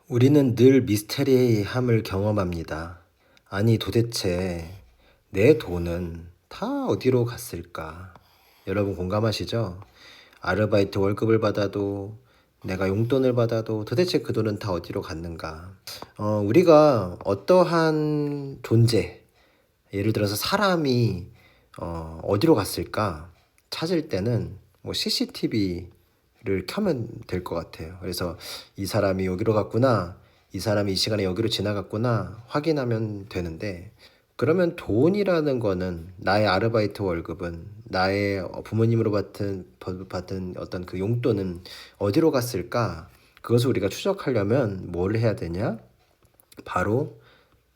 우리는 늘 미스테리함을 경험합니다. 아니, 도대체 내 돈은 다 어디로 갔을까? 여러분 공감하시죠? 아르바이트 월급을 받아도 내가 용돈을 받아도 도대체 그 돈은 다 어디로 갔는가? 우리가 어떠한 존재, 예를 들어서 사람이 어디로 갔을까 찾을 때는 뭐 CCTV를 켜면 될 것 같아요. 그래서 이 사람이 여기로 갔구나, 이 사람이 이 시간에 여기로 지나갔구나 확인하면 되는데, 그러면 돈이라는 거는, 나의 아르바이트 월급은, 나의 부모님으로 받은 어떤 그 용돈은 어디로 갔을까? 그것을 우리가 추적하려면 뭘 해야 되냐? 바로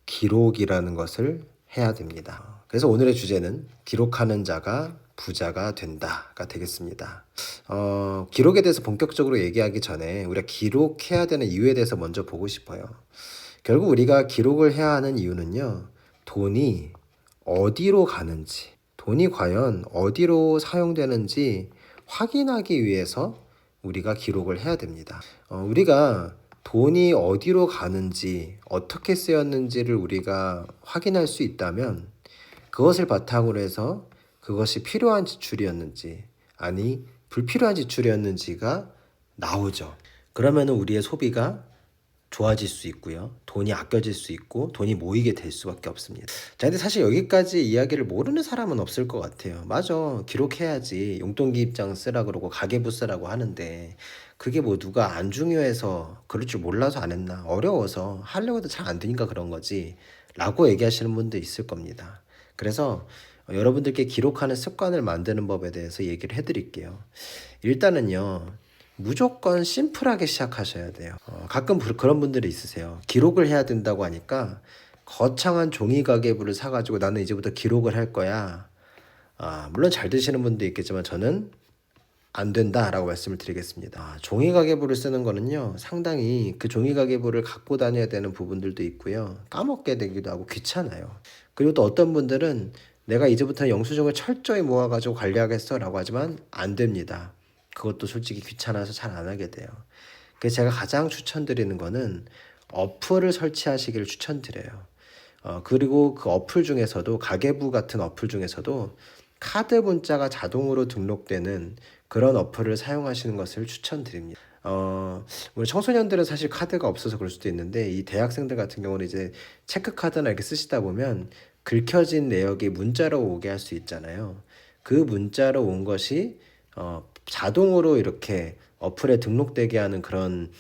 기록이라는 것을 해야 됩니다. 그래서 오늘의 주제는 기록하는 자가 부자가 된다가 되겠습니다. 기록에 대해서 본격적으로 얘기하기 전에 우리가 기록해야 되는 이유에 대해서 먼저 보고 싶어요. 결국 우리가 기록을 해야 하는 이유는요, 돈이 어디로 가는지, 돈이 과연 어디로 사용되는지 확인하기 위해서 우리가 기록을 해야 됩니다. 우리가 돈이 어디로 가는지, 어떻게 쓰였는지를 우리가 확인할 수 있다면, 그것을 바탕으로 해서 그것이 필요한 지출이었는지, 아니 불필요한 지출이었는지가 나오죠. 그러면 우리의 소비가 좋아질 수 있고요. 돈이 아껴질 수 있고 돈이 모이게 될 수밖에 없습니다. 자, 근데 사실 여기까지 이야기를 모르는 사람은 없을 것 같아요. 맞아, 기록해야지. 용돈기 입장 쓰라 그러고 가계부 쓰라고 하는데, 그게 뭐 누가 안 중요해서 그럴 줄 몰라서 안 했나? 어려워서 하려고 해도 잘 안 되니까 그런 거지 라고 얘기하시는 분도 있을 겁니다. 그래서 여러분들께 기록하는 습관을 만드는 법에 대해서 얘기를 해드릴게요. 일단은요, 무조건 심플하게 시작하셔야 돼요. 가끔 그런 분들이 있으세요. 기록을 해야 된다고 하니까 거창한 종이 가계부를 사가지고 나는 이제부터 기록을 할 거야. 물론 잘 되시는 분도 있겠지만 저는 안 된다라고 말씀을 드리겠습니다. 종이 가계부를 쓰는 거는요, 상당히 그 종이 가계부를 갖고 다녀야 되는 부분들도 있고요. 까먹게 되기도 하고 귀찮아요. 그리고 또 어떤 분들은 내가 이제부터 영수증을 철저히 모아가지고 관리하겠어 라고 하지만 안 됩니다. 그것도 솔직히 귀찮아서 잘 안 하게 돼요. 그래서 제가 가장 추천드리는 거는 어플을 설치하시기를 추천드려요. 그리고 그 어플 중에서도, 가계부 같은 어플 중에서도 카드 문자가 자동으로 등록되는 그런 어플을 사용하시는 것을 추천드립니다. 우리 청소년들은 사실 카드가 없어서 그럴 수도 있는데, 이 대학생들 같은 경우는 이제 체크카드나 이렇게 쓰시다 보면 긁혀진 내역이 문자로 오게 할 수 있잖아요. 그 문자로 온 것이 자동으로 이렇게 어플에 등록되게 하는 그런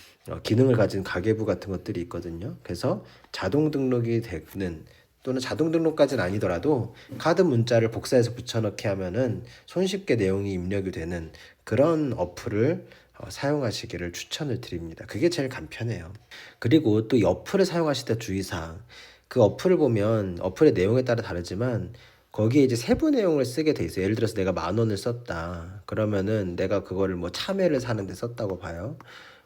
기능을 가진 가계부 같은 것들이 있거든요. 그래서 자동 등록이 되는, 또는 자동 등록까지는 아니더라도 카드 문자를 복사해서 붙여넣기 하면은 손쉽게 내용이 입력이 되는 그런 어플을 사용하시기를 추천을 드립니다. 그게 제일 간편해요. 그리고 또 이 어플을 사용하실 때 주의사항, 그 어플을 보면 어플의 내용에 따라 다르지만 거기에 이제 세부 내용을 쓰게 돼 있어요. 예를 들어서 내가 10,000원을 썼다. 그러면은 내가 그거를 뭐 참외를 사는데 썼다고 봐요.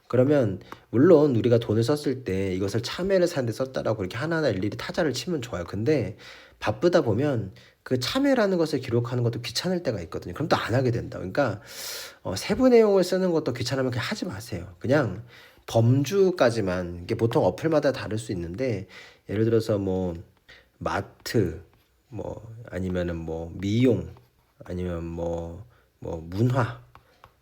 그러면 물론 우리가 돈을 썼을 때 이것을 참외를 사는데 썼다라고 이렇게 하나하나 일일이 타자를 치면 좋아요. 근데 바쁘다 보면 그 참외라는 것을 기록하는 것도 귀찮을 때가 있거든요. 그럼 또 안 하게 된다. 그러니까 세부 내용을 쓰는 것도 귀찮으면 그냥 하지 마세요. 그냥 범주까지만, 이게 보통 어플마다 다를 수 있는데, 예를 들어서 뭐 마트, 뭐 아니면은 뭐 미용, 아니면 뭐 문화,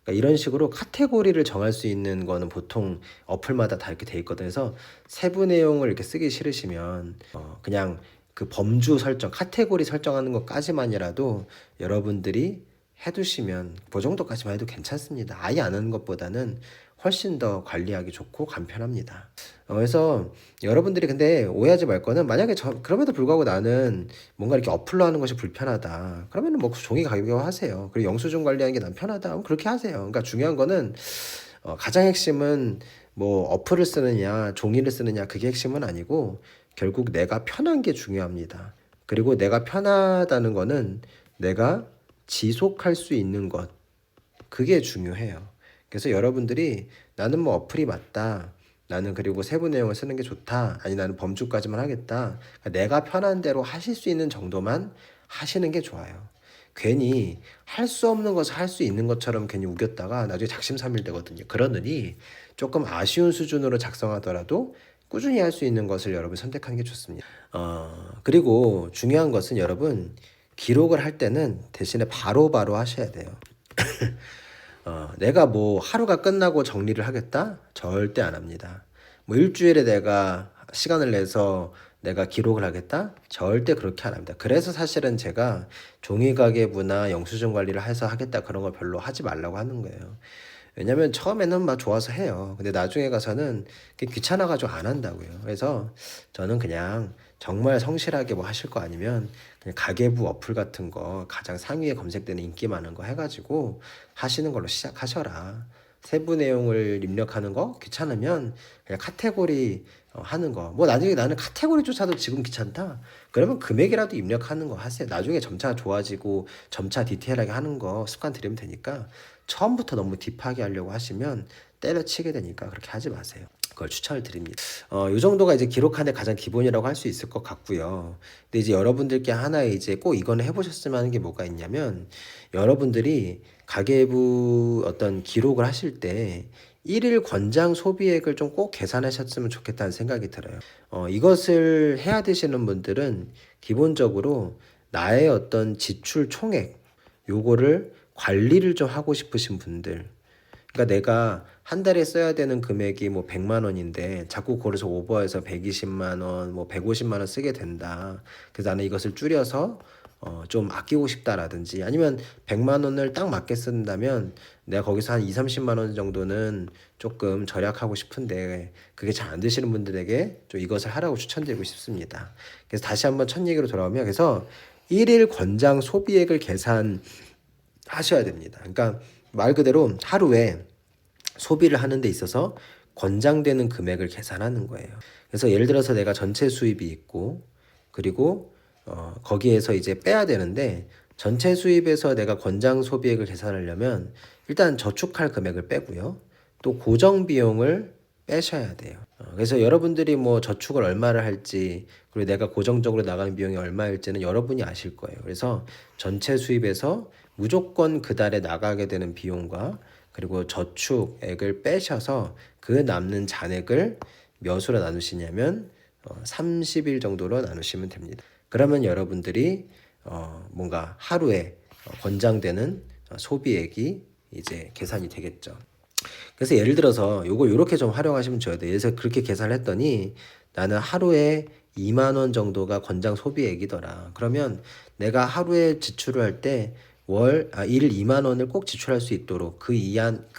그러니까 이런 식으로 카테고리를 정할 수 있는 거는 보통 어플마다 다 이렇게 돼 있거든요. 그래서 세부 내용을 이렇게 쓰기 싫으시면 그냥 그 범주 설정, 카테고리 설정하는 것까지만이라도 여러분들이 해두시면, 그 정도까지만 해도 괜찮습니다. 아예 안 하는 것보다는 훨씬 더 관리하기 좋고 간편합니다. 그래서 여러분들이 근데 오해하지 말 거는, 만약에 그럼에도 불구하고 나는 뭔가 이렇게 어플로 하는 것이 불편하다, 그러면은 뭐 종이 가격화 하세요. 그리고 영수증 관리하는 게 난 편하다, 그럼 그렇게 하세요. 그러니까 중요한 거는 가장 핵심은 뭐 어플을 쓰느냐 종이를 쓰느냐, 그게 핵심은 아니고 결국 내가 편한 게 중요합니다. 그리고 내가 편하다는 거는 내가 지속할 수 있는 것, 그게 중요해요. 그래서 여러분들이 나는 뭐 어플이 맞다, 나는 그리고 세부 내용을 쓰는 게 좋다, 아니 나는 범주까지만 하겠다, 그러니까 내가 편한 대로 하실 수 있는 정도만 하시는 게 좋아요. 괜히 할 수 없는 것을 할 수 있는 것처럼 괜히 우겼다가 나중에 작심삼일 되거든요. 그러느니 조금 아쉬운 수준으로 작성하더라도 꾸준히 할 수 있는 것을 여러분 선택하는 게 좋습니다. 그리고 중요한 것은 여러분 기록을 할 때는 대신에 바로바로 하셔야 돼요. 내가 뭐 하루가 끝나고 정리를 하겠다? 절대 안 합니다. 뭐 일주일에 내가 시간을 내서 내가 기록을 하겠다? 절대 그렇게 안 합니다. 그래서 사실은 제가 종이가계부나 영수증 관리를 해서 하겠다 그런 거 별로 하지 말라고 하는 거예요. 왜냐면 처음에는 막 좋아서 해요. 근데 나중에 가서는 그게 귀찮아가지고 안 한다고요. 그래서 저는 그냥 정말 성실하게 뭐 하실 거 아니면 그냥 가계부 어플 같은 거 가장 상위에 검색되는 인기 많은 거 해가지고 하시는 걸로 시작하셔라. 세부 내용을 입력하는 거 귀찮으면 그냥 카테고리 하는 거. 뭐 나중에 나는 카테고리조차도 지금 귀찮다. 그러면 금액이라도 입력하는 거 하세요. 나중에 점차 좋아지고 점차 디테일하게 하는 거 습관 들이면 되니까 처음부터 너무 딥하게 하려고 하시면 때려치게 되니까 그렇게 하지 마세요. 그걸 추천을 드립니다. 이 정도가 이제 기록하는 가장 기본이라고 할 수 있을 것 같고요. 근데 이제 여러분들께 하나 이제 꼭 이거는 해보셨으면 하는 게 뭐가 있냐면 여러분들이 가계부 어떤 기록을 하실 때 일일 권장 소비액을 좀 꼭 계산하셨으면 좋겠다는 생각이 들어요. 이것을 해야 되시는 분들은 기본적으로 나의 어떤 지출 총액 요거를 관리를 좀 하고 싶으신 분들, 그러니까 내가 한 달에 써야 되는 금액이 뭐 100만 원인데 자꾸 그래서 오버해서 120만 원, 뭐 150만 원 쓰게 된다. 그래서 나는 이것을 줄여서 좀 아끼고 싶다라든지 아니면 100만 원을 딱 맞게 쓴다면 내가 거기서 한 2, 30만 원 정도는 조금 절약하고 싶은데 그게 잘 안 되시는 분들에게 좀 이것을 하라고 추천드리고 싶습니다. 그래서 다시 한번 첫 얘기로 돌아오면 그래서 일일 권장 소비액을 계산하셔야 됩니다. 그러니까 말 그대로 하루에 소비를 하는 데 있어서 권장되는 금액을 계산하는 거예요. 그래서 예를 들어서 내가 전체 수입이 있고 그리고 거기에서 이제 빼야 되는데 전체 수입에서 내가 권장 소비액을 계산하려면 일단 저축할 금액을 빼고요. 또 고정 비용을 빼셔야 돼요. 그래서 여러분들이 뭐 저축을 얼마를 할지 그리고 내가 고정적으로 나가는 비용이 얼마일지는 여러분이 아실 거예요. 그래서 전체 수입에서 무조건 그 달에 나가게 되는 비용과 그리고 저축액을 빼셔서 그 남는 잔액을 몇으로 나누시냐면 30일 정도로 나누시면 됩니다. 그러면 여러분들이 뭔가 하루에 권장되는 소비액이 이제 계산이 되겠죠. 그래서 예를 들어서 요걸 이렇게 좀 활용하시면 좋아요. 예를 들어서 그렇게 계산을 했더니 나는 하루에 2만 원 정도가 권장 소비액이더라. 그러면 내가 하루에 지출을 할 때 일 2만 원을 꼭 지출할 수 있도록 그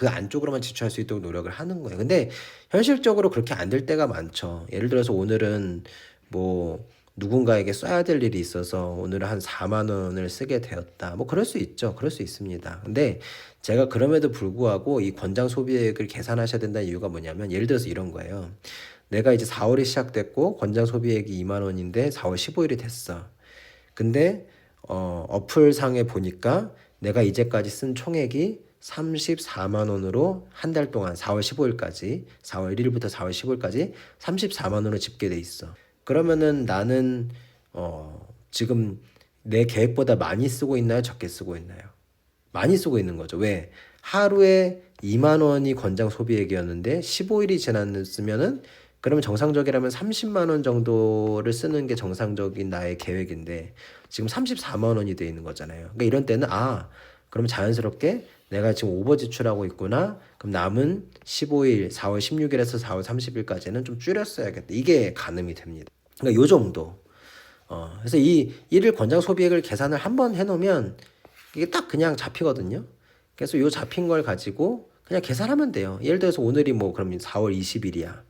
안쪽으로만 지출할 수 있도록 노력을 하는 거예요. 근데 현실적으로 그렇게 안 될 때가 많죠. 예를 들어서 오늘은 뭐 누군가에게 써야 될 일이 있어서 오늘은 한 4만 원을 쓰게 되었다. 뭐 그럴 수 있죠. 그럴 수 있습니다. 근데 제가 그럼에도 불구하고 이 권장 소비액을 계산하셔야 된다는 이유가 뭐냐면 예를 들어서 이런 거예요. 내가 이제 4월이 시작됐고 권장 소비액이 2만 원인데 4월 15일이 됐어. 근데 어플상에 보니까 내가 이제까지 쓴 총액이 34만 원으로 한 달 동안 4월 15일까지 4월 1일부터 4월 15일까지 34만 원으로 집계돼 있어. 그러면은 나는 지금 내 계획보다 많이 쓰고 있나요? 적게 쓰고 있나요? 많이 쓰고 있는 거죠. 왜? 하루에 2만 원이 권장 소비액이었는데 15일이 지났으면은 그러면 정상적이라면 30만 원 정도를 쓰는 게 정상적인 나의 계획인데 지금 34만 원이 돼 있는 거잖아요. 그러니까 이런 때는 그럼 자연스럽게 내가 지금 오버 지출하고 있구나. 그럼 남은 15일, 4월 16일에서 4월 30일까지는 좀 줄였어야겠다. 이게 가늠이 됩니다. 그러니까 요 정도. 그래서 이 일일 권장 소비액을 계산을 한번 해놓으면 이게 딱 그냥 잡히거든요. 그래서 요 잡힌 걸 가지고 그냥 계산하면 돼요. 예를 들어서 오늘이 뭐 그러면 4월 20일이야.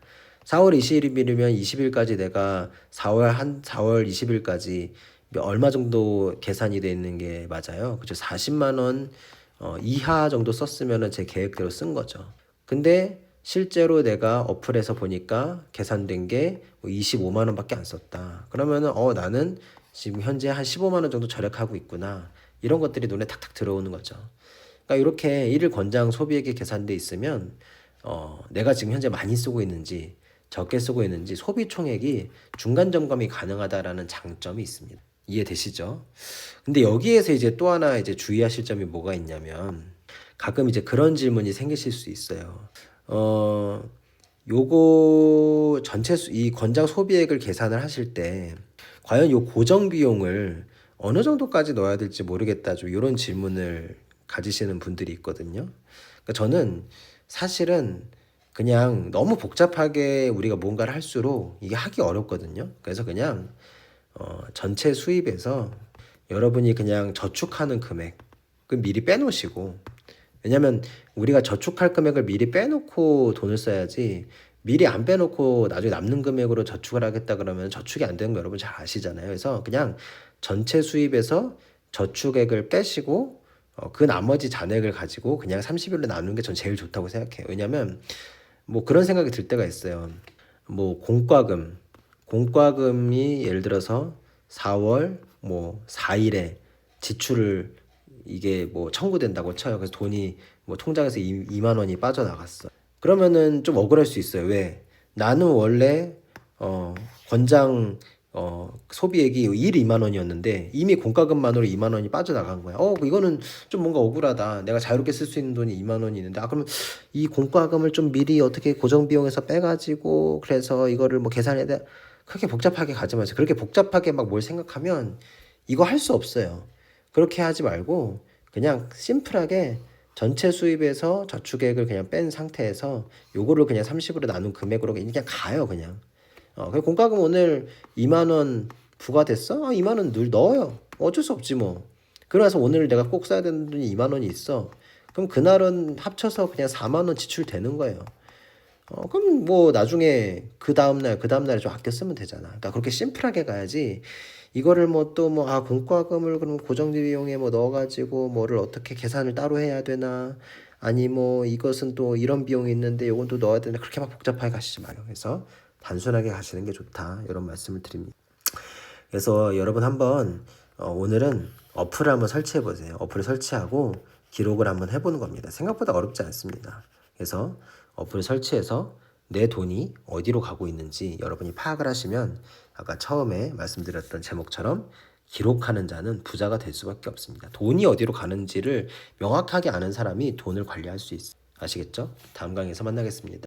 4월 20일이면 20일까지 내가 4월 20일까지 얼마 정도 계산이 돼 있는 게 맞아요. 그죠? 40만 원 이하 정도 썼으면은 제 계획대로 쓴 거죠. 근데 실제로 내가 어플에서 보니까 계산된 게 25만 원밖에 안 썼다. 그러면은 나는 지금 현재 한 15만 원 정도 절약하고 있구나. 이런 것들이 눈에 탁탁 들어오는 거죠. 그러니까 이렇게 일일 권장 소비액이 계산돼 있으면 내가 지금 현재 많이 쓰고 있는지 적게 쓰고 있는지 소비 총액이 중간 점검이 가능하다라는 장점이 있습니다. 이해되시죠? 근데 여기에서 이제 또 하나 이제 주의하실 점이 뭐가 있냐면 가끔 이제 그런 질문이 생기실 수 있어요. 어, 요거 이 권장 소비액을 계산을 하실 때 과연 요 고정 비용을 어느 정도까지 넣어야 될지 모르겠다, 좀 이런 질문을 가지시는 분들이 있거든요. 그러니까 저는 사실은 그냥 너무 복잡하게 우리가 뭔가를 할수록 이게 하기 어렵거든요. 그래서 그냥 전체 수입에서 여러분이 그냥 저축하는 금액 그 미리 빼놓으시고, 왜냐면 우리가 저축할 금액을 미리 빼놓고 돈을 써야지, 미리 안 빼놓고 나중에 남는 금액으로 저축을 하겠다 그러면 저축이 안 되는 거 여러분 잘 아시잖아요. 그래서 그냥 전체 수입에서 저축액을 빼시고 그 나머지 잔액을 가지고 그냥 30일로 나누는 게 전 제일 좋다고 생각해요. 왜냐면 뭐 그런 생각이 들 때가 있어요. 뭐 공과금이 예를 들어서 4월 뭐 4일에 지출을 이게 뭐 청구된다고 쳐요. 그래서 돈이 뭐 통장에서 2만 원이 빠져나갔어. 그러면은 좀 억울할 수 있어요. 왜? 나는 원래 권장 소비액이 1 2만 원이었는데 이미 공과금만으로 2만 원이 빠져나간 거야. 이거는 좀 뭔가 억울하다. 내가 자유롭게 쓸 수 있는 돈이 2만 원이 있는데, 그러면 이 공과금을 좀 미리 어떻게 고정 비용에서 빼가지고 그래서 이거를 뭐 계산해야 돼. 그렇게 복잡하게 가지 마세요. 그렇게 복잡하게 막 뭘 생각하면 이거 할 수 없어요. 그렇게 하지 말고 그냥 심플하게 전체 수입에서 저축액을 그냥 뺀 상태에서 요거를 그냥 30으로 나눈 금액으로 그냥 가요, 그냥. 그 공과금 오늘 2만 원 부과됐어? 2만 원 늘 넣어요. 어쩔 수 없지 뭐. 그러면서 오늘 내가 꼭 써야 되는 돈이 2만 원이 있어. 그럼 그날은 합쳐서 그냥 4만 원 지출되는 거예요. 그럼 뭐 나중에 그 다음날에 좀 아껴 쓰면 되잖아. 그러니까 그렇게 심플하게 가야지. 이거를 뭐 또 뭐 공과금을 그럼 고정비 비용에 뭐 넣어가지고 뭐를 어떻게 계산을 따로 해야 되나, 아니 뭐 이것은 또 이런 비용이 있는데 요건 또 넣어야 되나, 그렇게 막 복잡하게 가시지 마요. 그래서 단순하게 가시는 게 좋다, 이런 말씀을 드립니다. 그래서 여러분 한번 오늘은 어플을 한번 설치해 보세요. 어플을 설치하고 기록을 한번 해보는 겁니다. 생각보다 어렵지 않습니다. 그래서 어플을 설치해서 내 돈이 어디로 가고 있는지 여러분이 파악을 하시면 아까 처음에 말씀드렸던 제목처럼 기록하는 자는 부자가 될 수밖에 없습니다. 돈이 어디로 가는지를 명확하게 아는 사람이 돈을 관리할 수 있어요. 아시겠죠? 다음 강의에서 만나겠습니다.